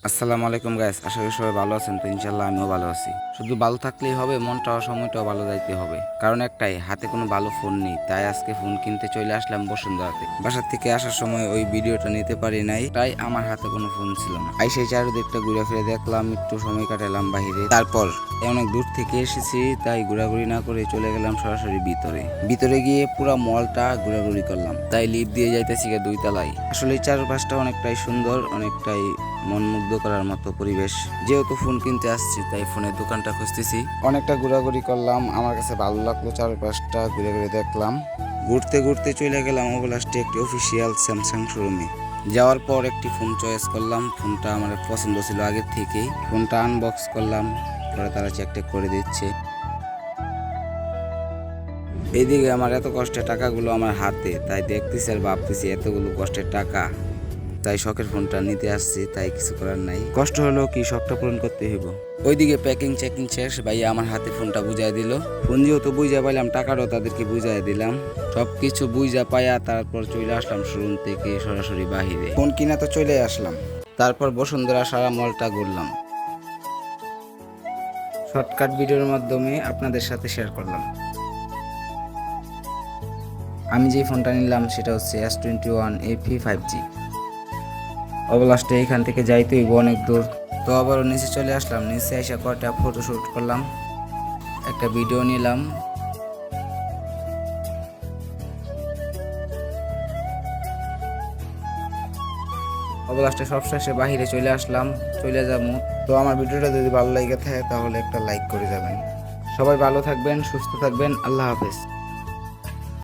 আসসালামু আলাইকুম গাইস, আশা করি সবাই ভালো আছেন। তো ইনশাল্লাহ আমিও ভালো আছি। শুধু ভালো থাকলেই হবে, মনটাও সময়টাও ভালো যাইতে হবে। কারণ একটাই, হাতে কোনো ভালো ফোন নেই, তাই আজকে ফোন কিনতে চলে আসলাম বসুন্ধরাতে। বাসার থেকে আসার সময় ওই ভিডিওটা নিতে পারি নাই, তাই আমার হাতে কোনো ফোন ছিল না। আইসে চারিদিকটা ঘুরে ফিরে দেখলাম, একটু সময় কাটালাম বাহিরে। তারপর অনেক দূর থেকে এসেছি, তাই ঘোরাঘুরি না করে চলে গেলাম সরাসরি ভিতরে গিয়ে পুরো মলটা ঘোরাঘুরি করলাম। তাই লিফট দিয়ে যাইতেছি দুই তলায়। আসলে এই চারপাশটা অনেকটাই সুন্দর, অনেকটাই মন মুগ্ধ করার মতো পরিবেশ। যেহেতু ফোন কিনতে আসছি, তাই ফোনের দোকানটা খুঁজতেছি। অনেকটা ঘোরাঘুরি করলাম, আমার কাছে ভালো লাগলো, চারপাশটা ঘুরে ঘুরে দেখলাম। ঘুরতে ঘুরতে চলে গেলাম অবলাস্টে একটি অফিসিয়াল স্যামসাং শোরুমে। যাওয়ার পর একটি ফোন চয়েস করলাম। ফোনটা আমার পছন্দ ছিল আগের থেকেই। ফোনটা আনবক্স করলাম, পরে তারা চেক টেক করে দিচ্ছে। এইদিকে আমার এত কষ্টের টাকাগুলো আমার হাতে, তাই দেখতেছি আর ভাবতেছি এতগুলো কষ্টের টাকা, তাই শখের ফোনটা নিতে আসছি। তাই কিছু করার নাই, কষ্ট হলেও কি শখটা পূরণ করতে হইব। ওইদিকে প্যাকিং চেকিং শেষ, ভাইয়া আমার হাতে ফোনটা বুঝাই দিল। ফোন যেহেতু বুঝা পাইলাম, টাকাটাও তাদেরকে বুঝাই দিলাম। সবকিছু বুঝা পাইয়া তারপর চলে আসলাম শোরুম থেকে সরাসরি বাহিরে। ফোন কিনা তো চলে আসলাম। তারপর বসুন্ধরা সারা মলটা ঘুরলাম। শর্টকাট ভিডিওর মাধ্যমে আপনাদের সাথে শেয়ার করলাম। আমি যে ফোনটা নিলাম সেটা হচ্ছে S21 FE 5G। অবলাস্টে এখান থেকে যাইতে হইব অনেক দূর। তো আবারও নিচে চলে আসলাম। নিচে এসে কয়টা ফটোশ্যুট করলাম, একটা ভিডিও নিলাম। অবলাস্টে সবশেষে বাহিরে চলে আসলাম, চলে যাবো। তো আমার ভিডিওটা যদি ভালো লাগে থাকে তাহলে একটা লাইক করে যাবেন। সবাই ভালো থাকবেন, সুস্থ থাকবেন। আল্লাহ হাফেজ।